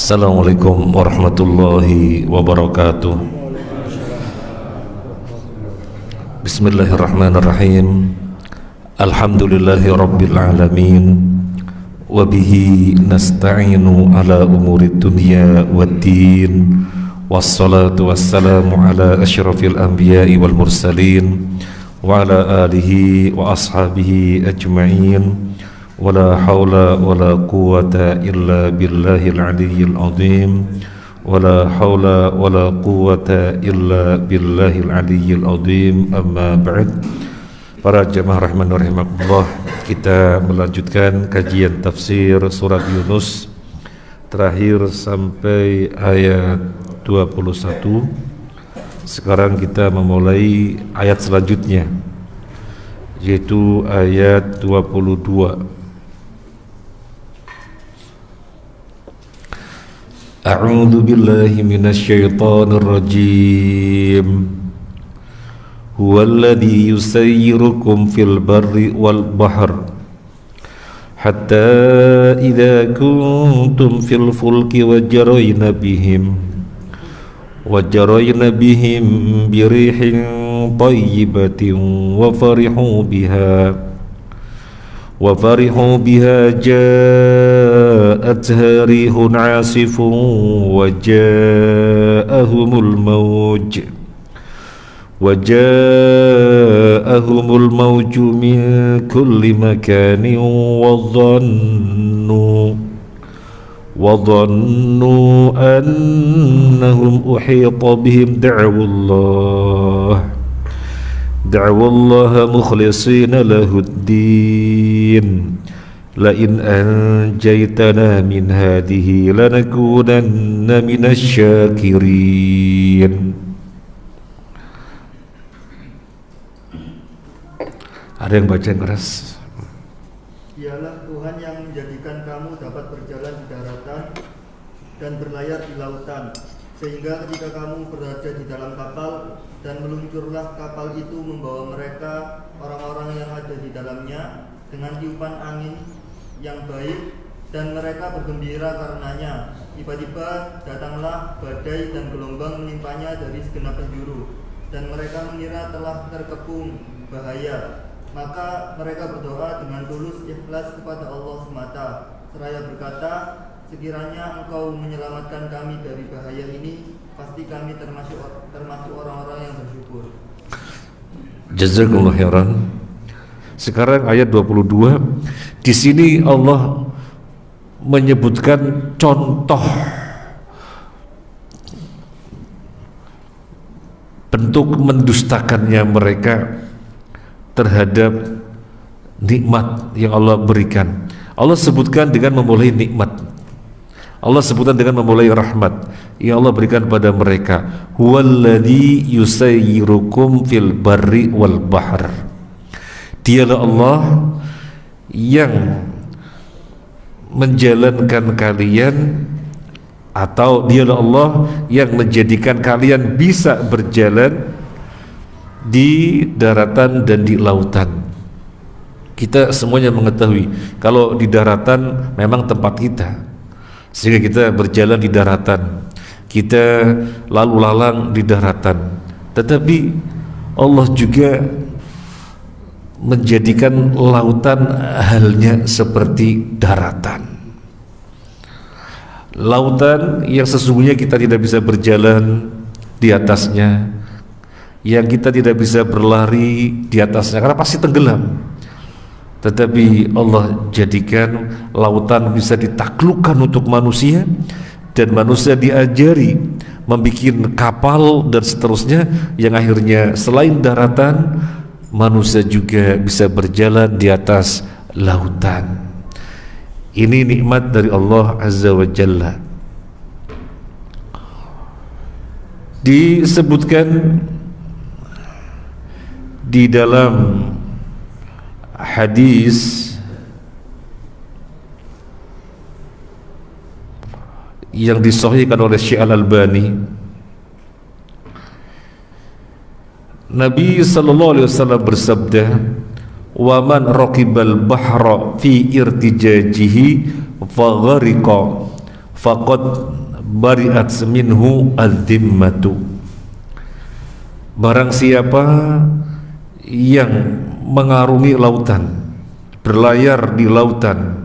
Assalamualaikum warahmatullahi wabarakatuh. Bismillahirrahmanirrahim. Alhamdulillahi rabbil alamin. Wabihi nasta'inu ala umuri dunya waddin. Wassalatu wassalamu ala asyrafil anbiya'i wal mursalin wa ala alihi wa ashabihi ajma'in. Wala hawla wala quwwata illa billahil aliyyil azim. Wala hawla wala quwwata illa billahil aliyyil azim. Amma ba'd. Para jemaah rahman wa rahimakumullah, kita melanjutkan kajian tafsir surat Yunus terakhir sampai ayat 21. Sekarang kita memulai ayat selanjutnya, yaitu ayat 22. A'udzu billahi minasy syaithanir rajim. Huwallazi yusayyirukum fil barri wal bahr hatta idza kuntum fil fulki wajarayna bihim birihin tayyibatin wa farihu biha ja'atha rihun 'asifun wa ja'ahumul mawju min kulli makanin wa dhannu annahum uhita bihim da'wallaha mukhlishina lahuddin la in anjaytana min hadhihi lanakunanna minasy syakirin. Ada yang baca yang keras? Dialah Tuhan yang menjadikan kamu dapat berjalan di daratan dan berlayar di lautan, sehingga ketika kamu berada di dalam kapal dan meluncurlah kapal itu membawa mereka orang-orang yang ada di dalamnya dengan tiupan angin yang baik, dan mereka bergembira karenanya. Tiba-tiba datanglah badai dan gelombang menimpanya dari segenap penjuru, dan mereka mengira telah terkepung bahaya. Maka mereka berdoa dengan tulus ikhlas kepada Allah semata, seraya berkata, sekiranya Engkau menyelamatkan kami dari bahaya ini, pasti kami termasuk orang-orang yang bersyukur. Jazakumullah khairan. Sekarang ayat 22. Di sini Allah menyebutkan contoh bentuk mendustakannya mereka terhadap nikmat yang Allah berikan. Allah sebutkan dengan memulai nikmat. Allah sebutkan dengan memulai rahmat yang Allah berikan pada mereka. Huwallazi yusayyirukum fil barri wal bahr. Dialah Allah yang menjalankan kalian, atau dialah Allah yang menjadikan kalian bisa berjalan di daratan dan di lautan. Kita semuanya mengetahui kalau di daratan memang tempat kita, sehingga kita berjalan di daratan, kita lalu lalang di daratan. Tetapi Allah juga menjadikan lautan halnya seperti daratan. Lautan yang sesungguhnya kita tidak bisa berjalan di atasnya, yang kita tidak bisa berlari di atasnya karena pasti tenggelam. tetapi Allah jadikan lautan bisa ditaklukkan untuk manusia, dan manusia diajari membuat kapal dan seterusnya, yang akhirnya selain daratan manusia juga bisa berjalan di atas lautan. Ini nikmat dari Allah Azza wa Jalla. Disebutkan di dalam hadis yang disahihkan oleh Syekh Al-Albani, Nabi sallallahu alaihi wasallam bersabda, "Wa man raqibal bahra fi irtijajihi faghariqa faqad bari'at minhu adh-dhimmatu." Barang siapa yang mengarungi lautan, berlayar di lautan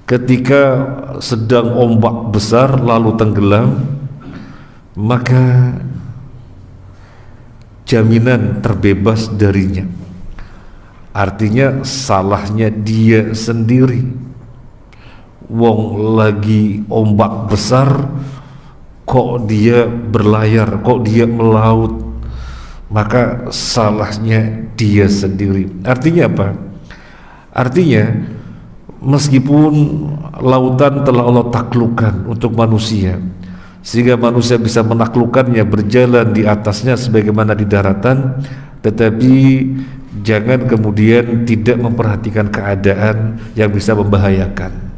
ketika sedang ombak besar lalu tenggelam, maka jaminan terbebas darinya. Artinya salahnya dia sendiri. Wong lagi ombak besar kok dia berlayar, kok dia melaut, maka salahnya dia sendiri. Artinya apa? Artinya meskipun lautan telah Allah taklukkan untuk manusia, sehingga manusia bisa menaklukkannya, berjalan di atasnya sebagaimana di daratan, tetapi jangan kemudian tidak memperhatikan keadaan yang bisa membahayakan.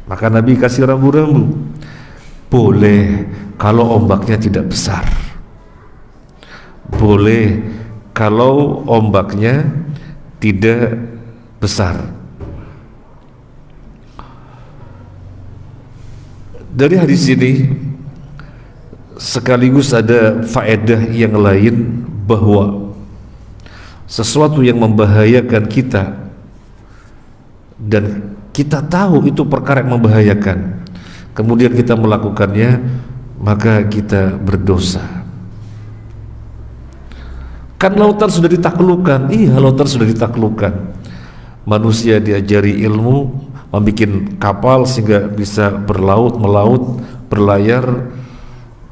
Maka Nabi kasih rambu-rambu. Boleh kalau ombaknya tidak besar, boleh kalau ombaknya tidak besar. Dari hadis ini sekaligus ada faedah yang lain, bahwa sesuatu yang membahayakan kita dan kita tahu itu perkara yang membahayakan, kemudian kita melakukannya, maka kita berdosa. Kan lautan sudah ditaklukkan. Iya, lautan sudah ditaklukkan. Manusia diajari ilmu, membuat kapal sehingga bisa melaut, berlayar,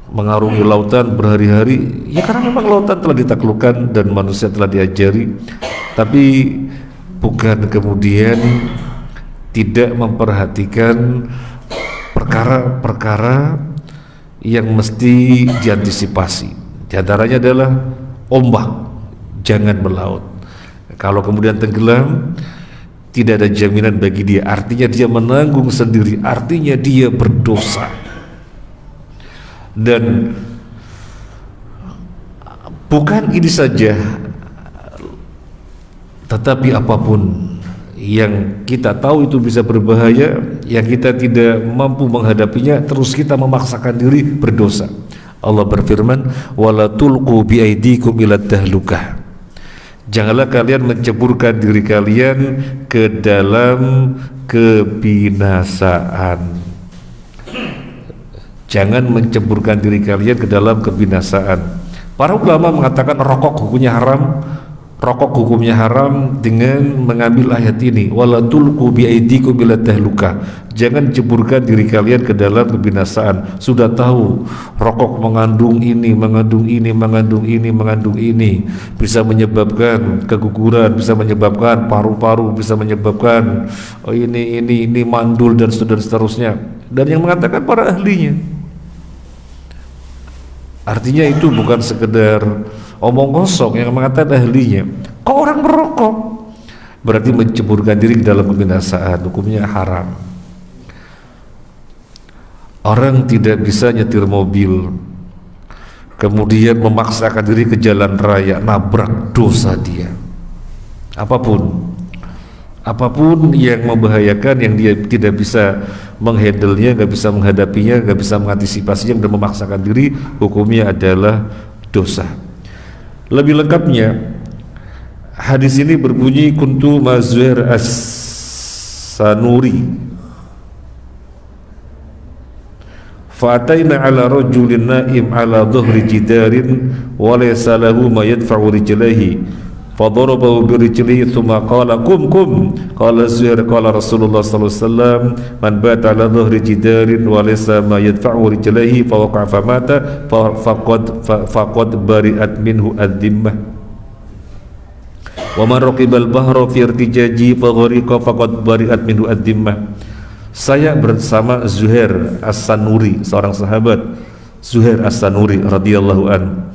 mengarungi lautan berhari-hari. Ya karena memang lautan telah ditaklukkan dan manusia telah diajari, tapi bukan kemudian tidak memperhatikan perkara-perkara yang mesti diantisipasi. Di antaranya adalah ombak, jangan melaut. Kalau kemudian tenggelam, tidak ada jaminan bagi dia, artinya dia menanggung sendiri, artinya dia berdosa. Dan bukan ini saja, tetapi apapun yang kita tahu itu bisa berbahaya, yang kita tidak mampu menghadapinya, terus kita memaksakan diri, berdosa. Allah berfirman, wala tulqu biaidikum ila tahlukah. Janganlah kalian menceburkan diri kalian ke dalam kebinasaan. Jangan menceburkan diri kalian ke dalam kebinasaan. Para ulama mengatakan rokok hukumnya haram. Rokok hukumnya haram dengan mengambil ayat ini, wala tulqu biaidikum ila tahlukah. Jangan ceburkan diri kalian ke dalam kebinasaan. Sudah tahu rokok mengandung ini, mengandung ini, bisa menyebabkan keguguran, bisa menyebabkan paru-paru, bisa menyebabkan ini mandul dan seterusnya. Dan yang mengatakan para ahlinya. Artinya itu bukan sekedar omong kosong, yang mengatakan ahlinya. Kok orang merokok? Berarti menceburkan diri ke dalam kebinasaan, hukumnya haram. Orang tidak bisa nyetir mobil kemudian memaksakan diri ke jalan raya, nabrak, dosa dia. Apapun yang membahayakan, yang dia tidak bisa menghandle-nya, nggak bisa menghadapinya, nggak bisa mengantisipasinya dan memaksakan diri, hukumnya adalah dosa. Lebih lengkapnya, hadis ini berbunyi, kuntu Zuhair as-Sanuri fa'ataina ala rajulin na'im ala dhuhri jidarin wa laysa lahu ma yadfa'u rijlaihi fadarabahu birijlihi thumma qala qum qala Zuhair qala Rasulullah sallallahu alaihi wasallam man bata ala dhahri jidarin wa laysa ma yadfa'u rijlaihi fa waqa'a fa mata faqad bari'at minhu ad-dhimmah wa man raqibal bahra fi irtijaji fa ghariqa faqad bari'at minhu ad-dhimmah. Saya bersama Zuhair As-Sanuri, seorang sahabat, Zuhair As-Sanuri radhiyallahu an.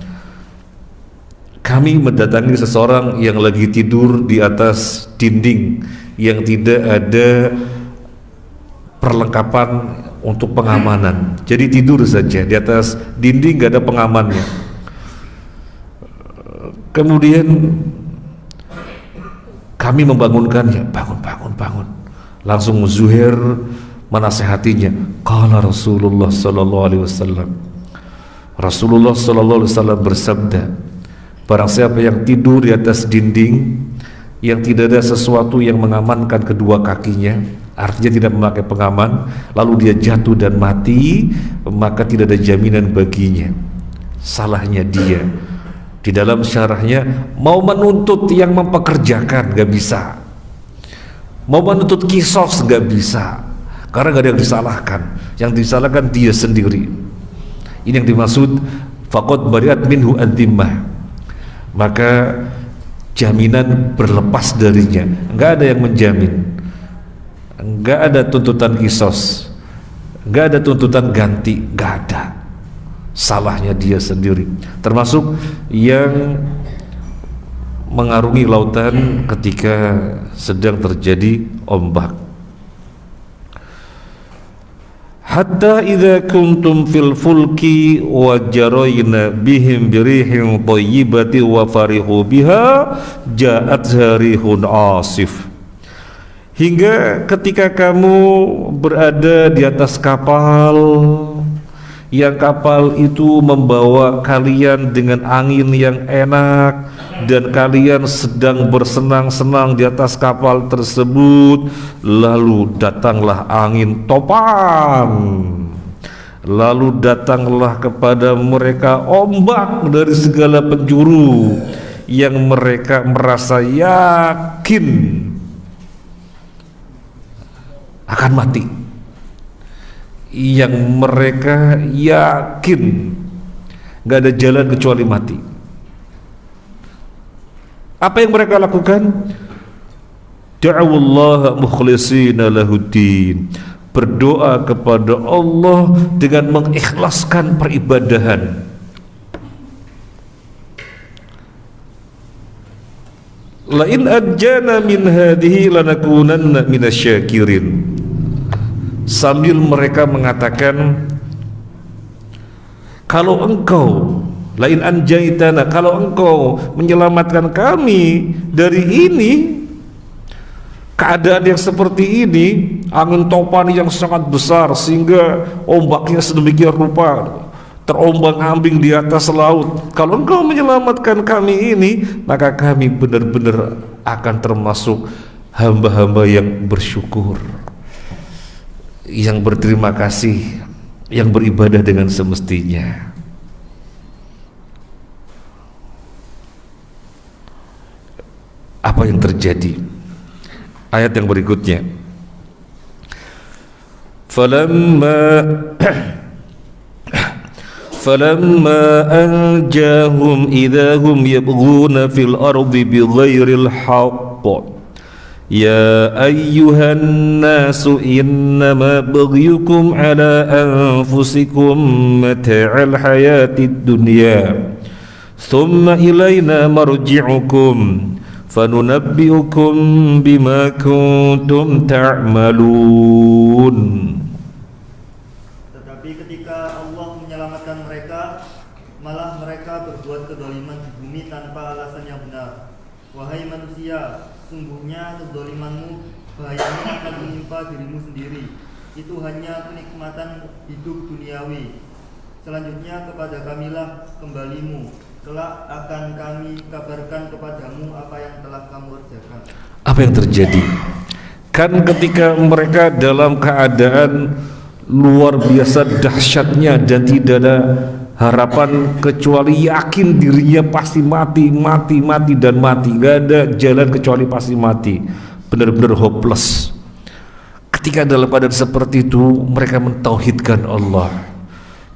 Kami mendatangi seseorang yang lagi tidur di atas dinding yang tidak ada perlengkapan untuk pengamanan. Jadi tidur saja di atas dinding, gak ada pengamannya. Kemudian kami membangunkannya, bangun. Langsung Zuhair menasehatinya. Qala Rasulullah sallallahu alaihi wasallam. Rasulullah sallallahu alaihi wasallam bersabda, barang siapa yang tidur di atas dinding yang tidak ada sesuatu yang mengamankan kedua kakinya, artinya tidak memakai pengaman, lalu dia jatuh dan mati, maka tidak ada jaminan baginya. Salahnya dia. Di dalam syarahnya, mau menuntut yang mempekerjakan gak bisa, mau menuntut kisos gak bisa, karena gak ada yang disalahkan. Yang disalahkan dia sendiri. Ini yang dimaksud faqad bari'at minhu ad-dhimmah, maka jaminan berlepas darinya. Gak ada yang menjamin, gak ada tuntutan kisos, gak ada tuntutan ganti, gak ada. Salahnya dia sendiri. Termasuk yang mengarungi lautan ketika sedang terjadi ombak. Hatta idza kuntum fil fulki wa jarayna bihim birihin thayyibati wa farihu biha ja'at harihun asif. Hingga ketika kamu berada di atas kapal, yang kapal itu membawa kalian dengan angin yang enak, dan kalian sedang bersenang-senang di atas kapal tersebut, lalu datanglah angin topan, lalu datanglah kepada mereka ombak dari segala penjuru yang mereka merasa yakin akan mati, yang mereka yakin gak ada jalan kecuali mati. Apa yang mereka lakukan? Da'awullaha mukhlishina lahuddin, berdoa kepada Allah dengan mengikhlaskan peribadahan. La in anjana min hadhihi lanakunanna minasyakirin. Sambil mereka mengatakan, kalau engkau lain anjaitana, kalau engkau menyelamatkan kami dari ini, keadaan yang seperti ini, angin topan yang sangat besar sehingga ombaknya sedemikian rupa terombang-ambing di atas laut, kalau engkau menyelamatkan kami ini, maka kami benar-benar akan termasuk hamba-hamba yang bersyukur, yang berterima kasih, yang beribadah dengan semestinya. Apa yang terjadi? Ayat yang berikutnya, falamma anjahum idahum yabghuna fil ardi bighairil haqq ya ayyuhan nasu innama baghyukum ala anfusikum mata'al hayatid dunya thumma ilayna marji'ukum fanunabbi'ukum bima kuntum ta'malun. Tetapi ketika Allah menyelamatkan mereka, malah mereka berbuat kedoliman di bumi tanpa alasan yang benar. Wahai manusia, sungguhnya kedolimanmu bahayanya akan menimpa dirimu sendiri. Itu hanya kenikmatan hidup duniawi. Selanjutnya kepada kamilah kembalimu. Kelak akan kami kabarkan kepadamu apa yang telah kamu kerjakan. Apa yang terjadi? Kan ketika mereka dalam keadaan luar biasa dahsyatnya dan tidak ada harapan kecuali yakin dirinya pasti mati dan mati, nggak ada jalan kecuali pasti mati, benar-benar hopeless. Ketika dalam keadaan seperti itu mereka mentauhidkan Allah.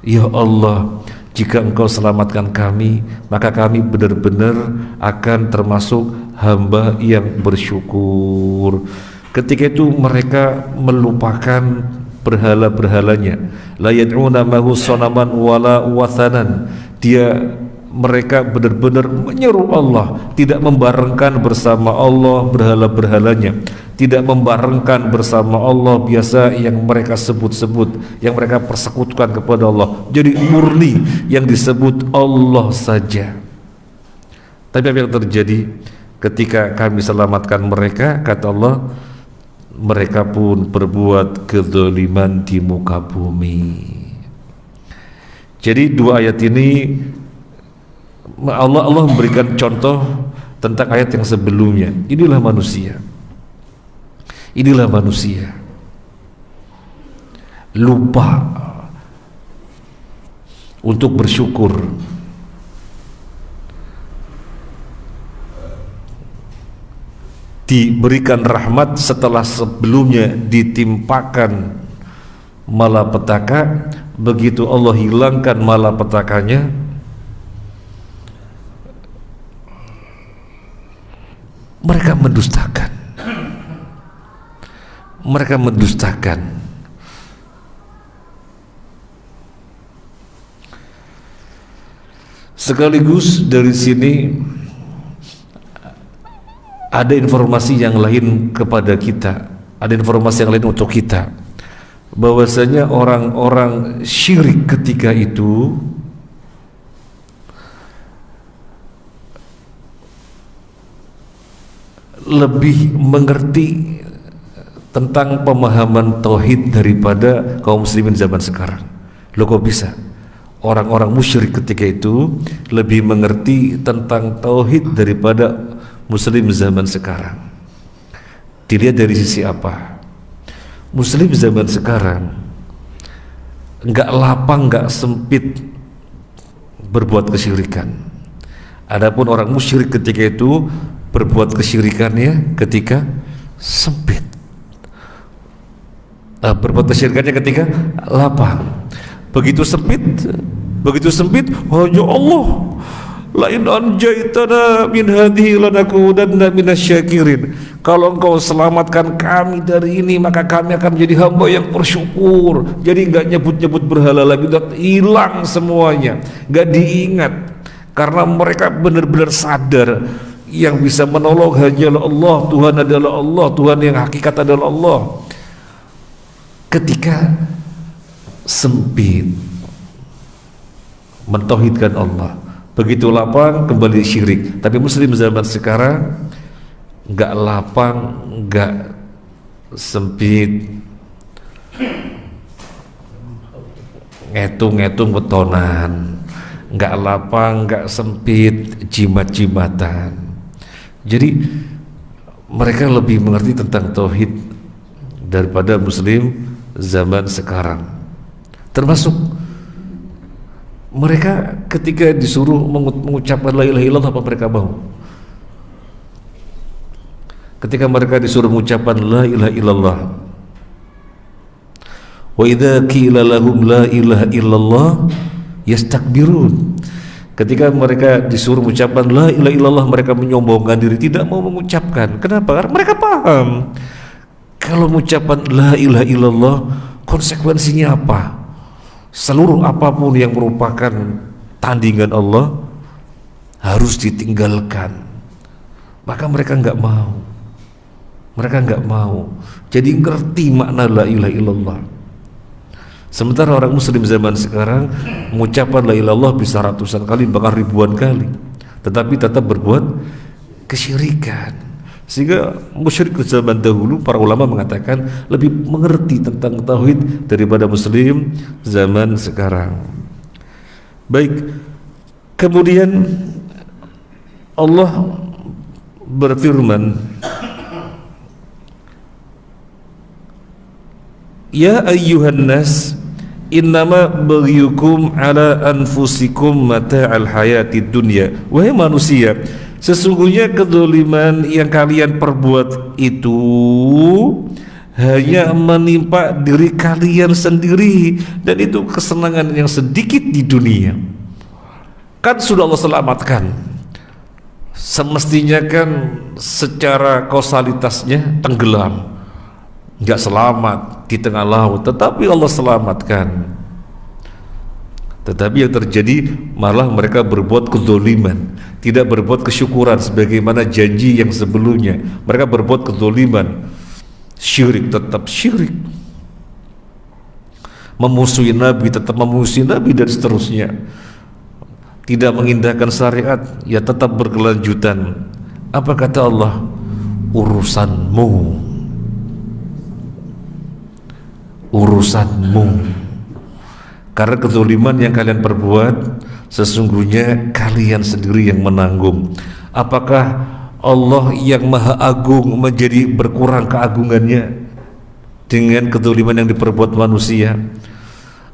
Ya Allah, jika Engkau selamatkan kami, maka kami benar-benar akan termasuk hamba yang bersyukur. Ketika itu mereka melupakan berhala-berhalanya. La yad'una mahu sanaman wala wathanan. Mereka benar-benar menyeru Allah, tidak membarengkan bersama Allah berhala-berhalanya, tidak membarengkan bersama Allah biasa yang mereka sebut-sebut, yang mereka persekutukan kepada Allah. Jadi murni yang disebut Allah saja. Tapi apa yang terjadi ketika kami selamatkan mereka? Kata Allah, mereka pun berbuat kezaliman di muka bumi. Jadi dua ayat ini Allah memberikan contoh tentang ayat yang sebelumnya. Inilah manusia lupa untuk bersyukur. Diberikan rahmat setelah sebelumnya ditimpakan malapetaka. Begitu Allah hilangkan malapetakanya, mereka mendustakan. Sekaligus dari sini ada informasi yang lain kepada kita, ada informasi yang lain untuk kita, bahwasanya orang-orang syirik ketika itu lebih mengerti tentang pemahaman tauhid daripada kaum muslimin zaman sekarang. Loh, kok bisa? Orang-orang musyrik ketika itu lebih mengerti tentang tauhid daripada muslim zaman sekarang. Dilihat dari sisi apa? Muslim zaman sekarang enggak lapang, enggak sempit berbuat kesyirikan. Adapun orang musyrik ketika itu berbuat kesyirikannya ketika sempit, berbuat kesyirikannya ketika lapang. Begitu sempit, hanya Allah, la in anjaitana min hadhihi lanakunanna minasyakirin. Kalau Engkau selamatkan kami dari ini, maka kami akan menjadi hamba yang bersyukur. Jadi enggak nyebut-nyebut berhala lagi, udah hilang semuanya, enggak diingat, karena mereka benar-benar sadar yang bisa menolong hanyalah Allah, Tuhan adalah Allah, Tuhan yang hakikat adalah Allah. Ketika sempit, mentauhidkan Allah. Begitu lapang, kembali syirik. Tapi muslim zaman sekarang enggak lapang, enggak sempit, ngetung-ngetung betonan, enggak lapang, enggak sempit, jimat-jimatan. Jadi mereka lebih mengerti tentang tauhid daripada muslim zaman sekarang. Termasuk mereka ketika disuruh mengucapkan la ilaha illallah, apa mereka mau? Ketika mereka disuruh mengucapkan la ilaha illallah, wa idza qila lahum la ilaha illallah yastakbirun. Ketika mereka disuruh mengucapkan la ilaha illallah, mereka menyombongkan diri, tidak mau mengucapkan. Kenapa? Karena mereka paham kalau mengucapkan la ilaha illallah konsekuensinya apa? Seluruh apapun yang merupakan tandingan Allah harus ditinggalkan. Maka mereka enggak mau. Jadi ngerti makna la ilaha illallah. Sementara orang muslim zaman sekarang mengucapkan la ilaha illallah bisa ratusan kali, bahkan ribuan kali, tetapi tetap berbuat kesyirikan. Sehingga musyrik zaman dahulu, para ulama mengatakan lebih mengerti tentang tauhid daripada muslim zaman sekarang. Baik, kemudian Allah berfirman, ya ayyuhan nas innama baghyukum ala anfusikum mata'al hayatid dunya. Wahai manusia, sesungguhnya kedzaliman yang kalian perbuat itu hanya menimpa diri kalian sendiri, dan itu kesenangan yang sedikit di dunia. Kan sudah Allah selamatkan, semestinya kan secara kausalitasnya tenggelam, nggak selamat di tengah laut, tetapi Allah selamatkan. Tetapi yang terjadi malah mereka berbuat kedzaliman, tidak berbuat kesyukuran sebagaimana janji yang sebelumnya. Mereka berbuat kedzaliman, syirik tetap syirik, memusuhi Nabi tetap memusuhi Nabi, dan seterusnya. Tidak mengindahkan syariat, ya tetap berkelanjutan. Apa kata Allah? Urusanmu, urusanmu. Karena kezaliman yang kalian perbuat, sesungguhnya kalian sendiri yang menanggung. Apakah Allah yang Maha Agung menjadi berkurang keagungannya dengan kezaliman yang diperbuat manusia?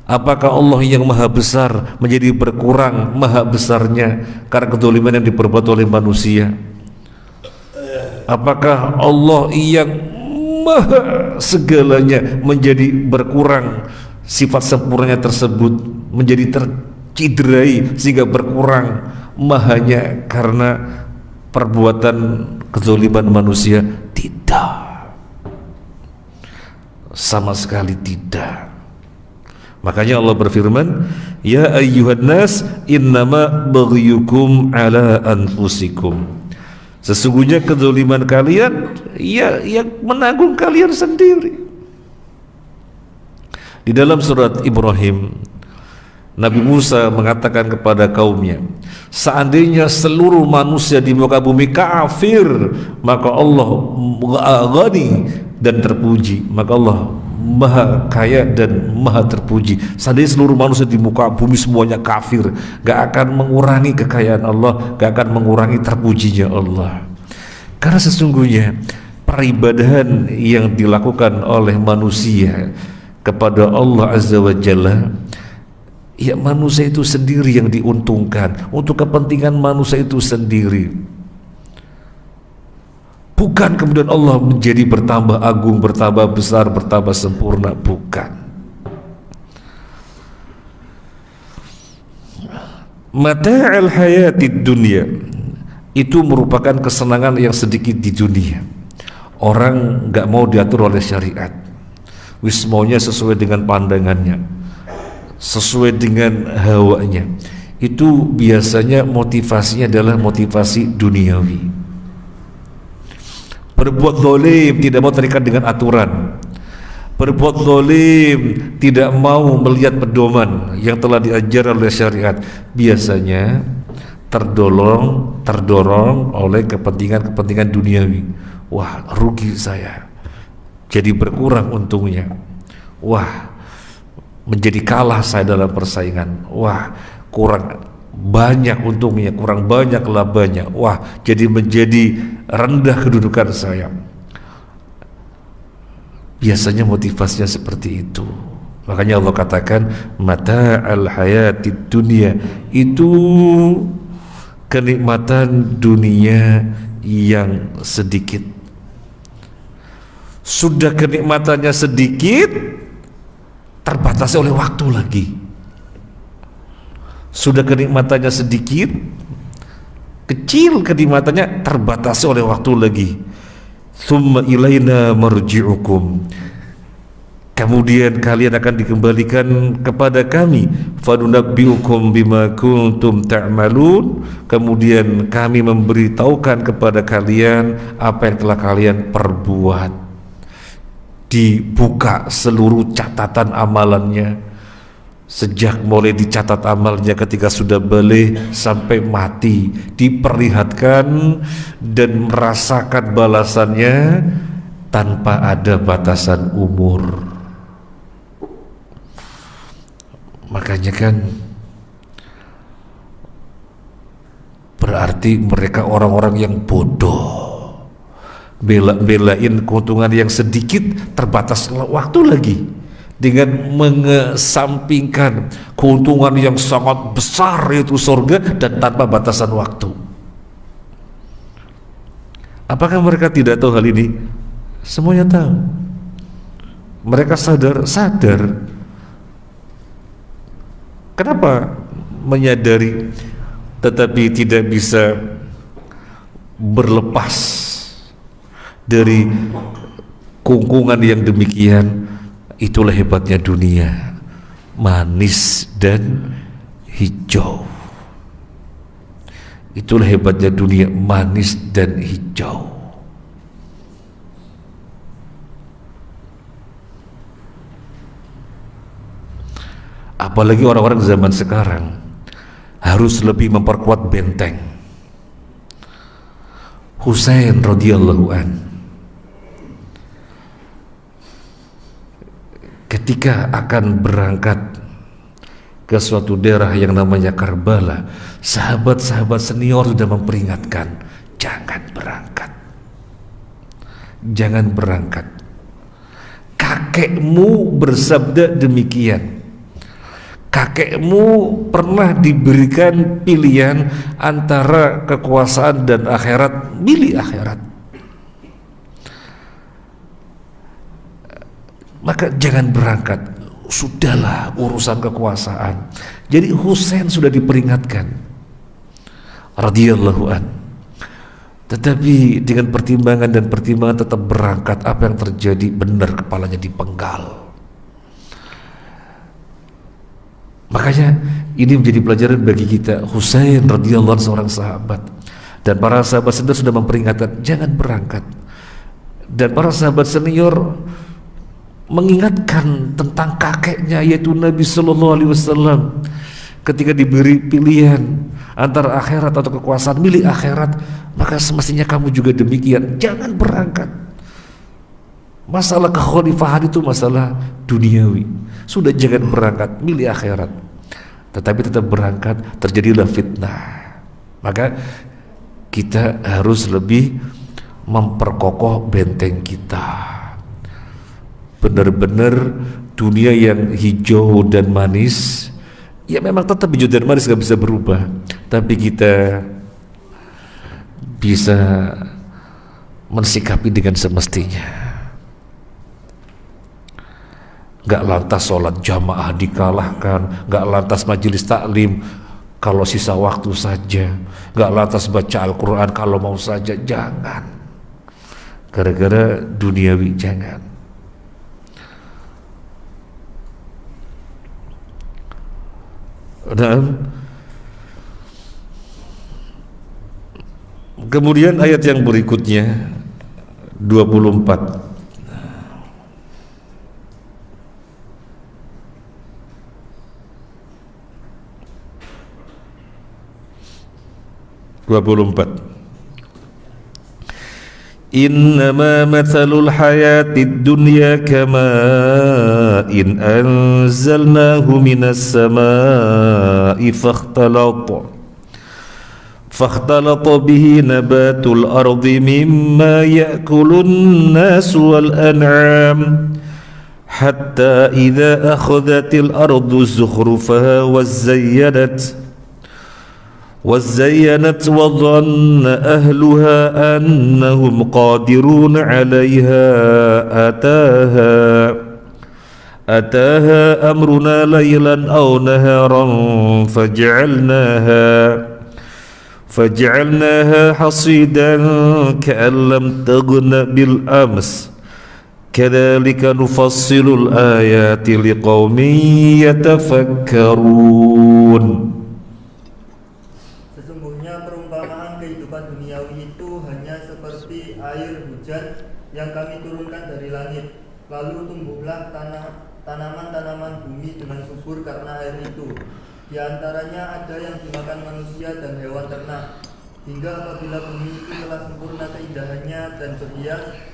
Apakah Allah yang Maha Besar menjadi berkurang maha besarnya karena kezaliman yang diperbuat oleh manusia? Apakah Allah yang Maha segalanya menjadi berkurang sifat sempurnanya tersebut, menjadi terciderai sehingga berkurang mahanya karena perbuatan kezaliman manusia? Tidak, sama sekali tidak. Makanya Allah berfirman, ya ayyuhan nas innama baghyukum ala anfusikum. Sesungguhnya kezaliman kalian ya yang menanggung kalian sendiri. Di dalam surat Ibrahim, Nabi Musa mengatakan kepada kaumnya, seandainya seluruh manusia di muka bumi kafir, maka Allah ghani dan terpuji, maka Allah Maha kaya dan maha terpuji. Seandainya seluruh manusia di muka bumi semuanya kafir, gak akan mengurangi kekayaan Allah, gak akan mengurangi terpujinya Allah. Karena sesungguhnya peribadahan yang dilakukan oleh manusia kepada Allah Azza wa Jalla, ya manusia itu sendiri yang diuntungkan, untuk kepentingan manusia itu sendiri. Bukan kemudian Allah menjadi bertambah agung, bertambah besar, bertambah sempurna, bukan. Mata'al hayatid dunya itu merupakan kesenangan yang sedikit di dunia. Orang gak mau diatur oleh syariat, wis maunya sesuai dengan pandangannya, sesuai dengan hawanya. Itu biasanya motivasinya adalah motivasi duniawi. Berbuat zalim, tidak mau terikat dengan aturan. Berbuat zalim, tidak mau melihat pedoman yang telah diajar oleh syariat. Biasanya terdorong oleh kepentingan duniawi. Wah, rugi saya, jadi berkurang untungnya. Wah, menjadi kalah saya dalam persaingan. Wah, kurang banyak untungnya, kurang banyak labanya. Wah, jadi menjadi rendah kedudukan saya. Biasanya motivasinya seperti itu. Makanya Allah katakan mata'al hayatid dunya, itu kenikmatan dunia yang sedikit. Sudah kenikmatannya sedikit, terbatasi oleh waktu lagi. Sudah kenikmatannya sedikit, kecil kenikmatannya, terbatasi oleh waktu lagi. Tsumma ilaina marji'ukum, kemudian kalian akan dikembalikan kepada kami. Fadunabbiukum bima kuntum ta'malun, kemudian kami memberitahukan kepada kalian apa yang telah kalian perbuat. Dibuka seluruh catatan amalannya, sejak mulai dicatat amalnya ketika sudah balik sampai mati, diperlihatkan dan merasakan balasannya tanpa ada batasan umur. Makanya kan berarti mereka orang-orang yang bodoh, bela-belain keuntungan yang sedikit, terbatas waktu lagi, dengan mengesampingkan keuntungan yang sangat besar yaitu surga dan tanpa batasan waktu. Apakah mereka tidak tahu hal ini? Semuanya tahu. Mereka sadar. Kenapa menyadari tetapi tidak bisa berlepas dari kungkungan yang demikian? Itulah hebatnya dunia, manis dan hijau. Itulah hebatnya dunia, manis dan hijau. Apalagi orang-orang zaman sekarang harus lebih memperkuat benteng. Husain radhiyallahu an, ketika akan berangkat ke suatu daerah yang namanya Karbala, sahabat-sahabat senior sudah memperingatkan, jangan berangkat, jangan berangkat. Kakekmu bersabda demikian. Kakekmu pernah diberikan pilihan antara kekuasaan dan akhirat, milih akhirat. Maka jangan berangkat. Sudahlah urusan kekuasaan. Jadi Husain sudah diperingatkan radhiyallahu an. Tetapi dengan pertimbangan dan pertimbangan tetap berangkat. Apa yang terjadi? Benar, kepalanya dipenggal. Makanya ini menjadi pelajaran bagi kita. Husain radhiyallahu anhu seorang sahabat, dan para sahabat senior sudah memperingatkan jangan berangkat. Dan para sahabat senior mengingatkan tentang kakeknya yaitu Nabi Sallallahu Alaihi Wasallam. Ketika diberi pilihan antara akhirat atau kekuasaan, milih akhirat. Maka semestinya kamu juga demikian, jangan berangkat. Masalah kekhalifahan itu masalah duniawi. Sudah jangan berangkat, milih akhirat. Tetapi tetap berangkat, terjadilah fitnah. Maka kita harus lebih memperkokoh benteng kita. Benar-benar dunia yang hijau dan manis, ya memang tetap hijau dan manis, gak bisa berubah. Tapi kita bisa mensikapi dengan semestinya. Gak lantas sholat jamaah dikalahkan, gak lantas majelis taklim kalau sisa waktu saja, gak lantas baca Al-Quran kalau mau saja. Jangan gara-gara duniawi, jangan. Dan kemudian ayat yang berikutnya 24. Innama mathalul hayatid dunya kama'in anzalnahu minas samaa'i fakhtalata bihi nabatul ardi mimma ya'kulun nasu wal an'am hatta idza akhadhatil ardu zukhrufaha وزينت وظن أهلها أنهم قادرون عليها أتاها أمرنا ليلا أو نهارا فجعلناها حصيدا كأن لم تغن بالأمس كذلك نفصل الآيات لقوم يتفكرون. Yang kami turunkan dari langit, lalu tumbuhlah tanaman-tanaman bumi dengan subur karena air itu. Di antaranya ada yang dimakan manusia dan hewan ternak, hingga apabila bumi itu telah sempurna keindahannya dan berhias,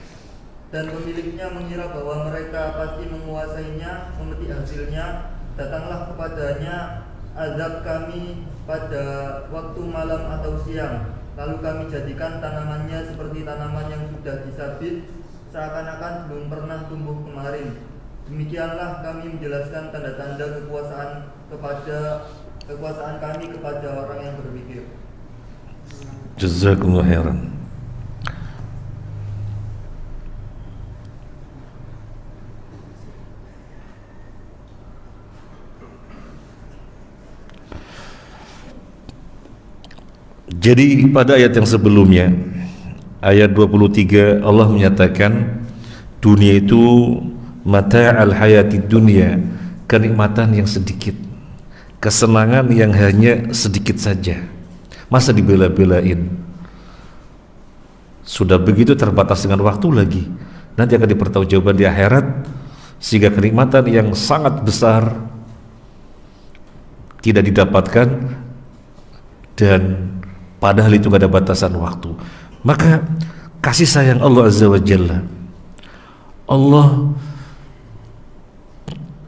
dan pemiliknya mengira bahwa mereka pasti menguasainya, memetik hasilnya, datanglah kepadanya azab kami pada waktu malam atau siang. Lalu kami jadikan tanamannya seperti tanaman yang sudah disabit, seakan-akan belum pernah tumbuh kemarin. Demikianlah kami menjelaskan tanda-tanda kekuasaan kami kepada orang yang berpikir. Jazakumullah khairan. Jadi pada ayat yang sebelumnya, ayat 23, Allah menyatakan dunia itu mata'al hayatid dunia, kenikmatan yang sedikit, kesenangan yang hanya sedikit saja. Masa dibela-belain? Sudah begitu terbatas dengan waktu lagi, nanti akan dipertanggungjawabkan di akhirat, sehingga kenikmatan yang sangat besar tidak didapatkan, dan padahal itu gak ada batasan waktu. Maka kasih sayang Allah Azza wa Jalla, Allah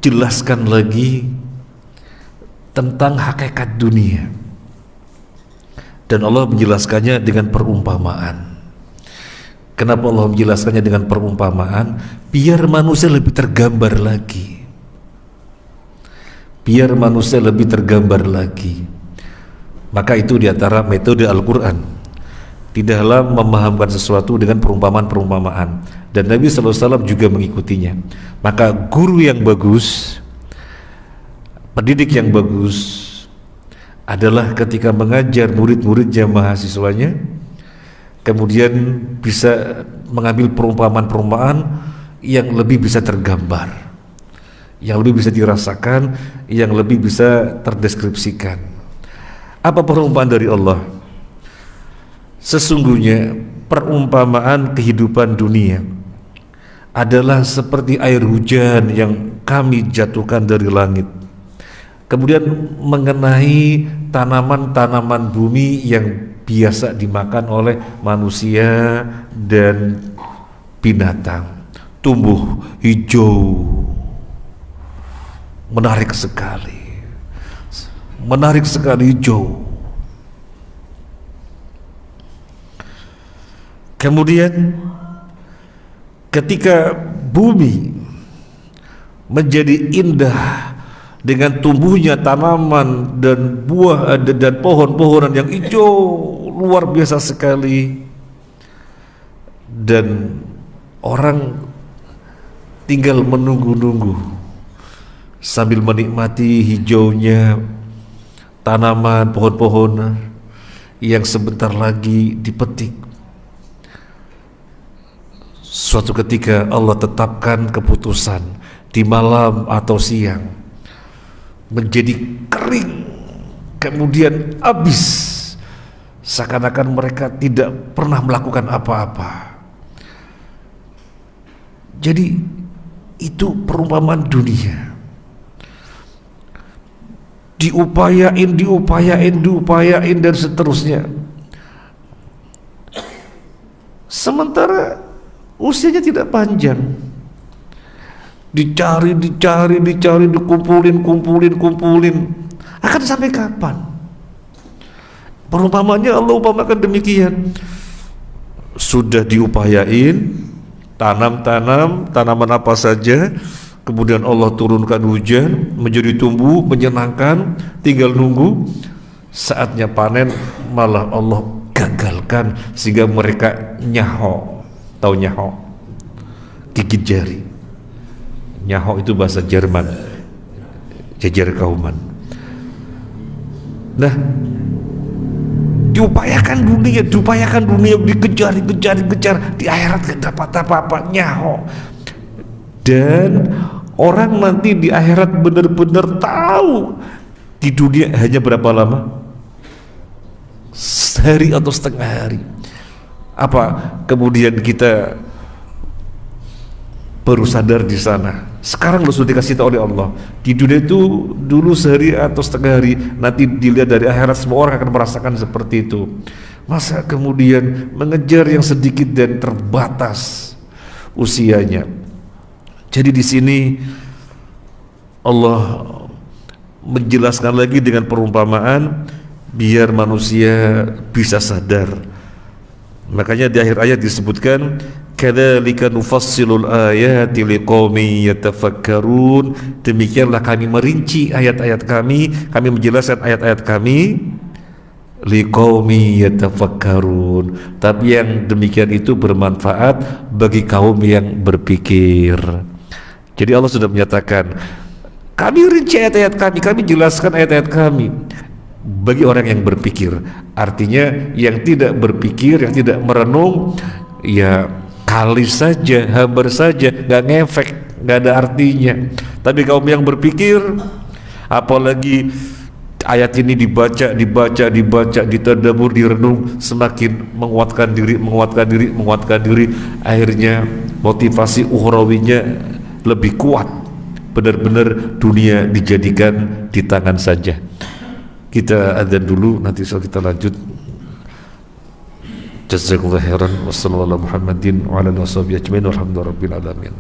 jelaskan lagi tentang hakikat dunia, dan Allah menjelaskannya dengan perumpamaan. Kenapa Allah menjelaskannya dengan perumpamaan? Biar manusia lebih tergambar lagi, biar manusia lebih tergambar lagi. Maka itu diantara metode Al-Quran di dalam memahamkan sesuatu dengan perumpamaan-perumpamaan, dan Nabi SAW juga mengikutinya. Maka guru yang bagus, pendidik yang bagus adalah ketika mengajar murid-muridnya, mahasiswanya, kemudian bisa mengambil perumpamaan-perumpamaan yang lebih bisa tergambar, yang lebih bisa dirasakan, yang lebih bisa terdeskripsikan. Apa perumpamaan dari Allah? Sesungguhnya perumpamaan kehidupan dunia adalah seperti air hujan yang kami jatuhkan dari langit, kemudian mengenai tanaman-tanaman bumi yang biasa dimakan oleh manusia dan binatang. Tumbuh hijau, menarik sekali, menarik sekali hijau. Kemudian ketika bumi menjadi indah dengan tumbuhnya tanaman dan buah dan pohon-pohonan yang hijau luar biasa sekali, dan orang tinggal menunggu-nunggu sambil menikmati hijaunya tanaman, pohon-pohon yang sebentar lagi dipetik. Suatu ketika Allah tetapkan keputusan di malam atau siang menjadi kering, kemudian habis, seakan-akan mereka tidak pernah melakukan apa-apa. Jadi itu perumpamaan dunia. Diupayain dan seterusnya. Sementara usianya tidak panjang. Dicari, dikumpulin. Akan sampai kapan? Perumpamaannya Allah umpamakan demikian. Sudah diupayain, tanam tanaman apa saja, kemudian Allah turunkan hujan, menjadi tumbuh, menyenangkan, tinggal nunggu. Saatnya panen malah Allah gagalkan sehingga mereka nyaho. Tahu nyaho? Gigit jari. Nyaho itu bahasa Jerman, jajar kauman. Nah, diupayakan dunia, dikejar, di akhirat gak dapat apa-apa, nyaho. Dan orang nanti di akhirat benar-benar tahu di dunia hanya berapa lama? Sehari atau setengah hari. Apa kemudian kita baru sadar di sana? Sekarang lo sudah dikasih tahu oleh Allah, di dunia itu dulu sehari atau setengah hari, nanti dilihat dari akhirat semua orang akan merasakan seperti itu. Masa kemudian mengejar yang sedikit dan terbatas usianya? Jadi di sini Allah menjelaskan lagi dengan perumpamaan biar manusia bisa sadar. Makanya di akhir ayat disebutkan kadzalika nufassilul ayati liqaumin yatafakkarun, demikianlah kami merinci ayat-ayat kami menjelaskan ayat-ayat kami liqaumin yatafakkarun, tapi yang demikian itu bermanfaat bagi kaum yang berpikir. Jadi Allah sudah menyatakan kami rinci ayat-ayat kami jelaskan ayat-ayat kami bagi orang yang berpikir. Artinya yang tidak berpikir, yang tidak merenung, ya kali saja, hambar saja, nggak ngefek, nggak ada artinya. Tapi kaum yang berpikir, apalagi ayat ini dibaca, ditadabur, direnung, semakin menguatkan diri, akhirnya motivasi ukhrawinya lebih kuat. Benar-benar dunia dijadikan di tangan saja. Kita adzan dulu, nanti soal kita lanjut. Jazakumullah khairan. Wassalamualaikum warahmatullahi wabarakatuh. Wa ala alihi wasallam ajmain. Walhamdulillahirabbil alamin.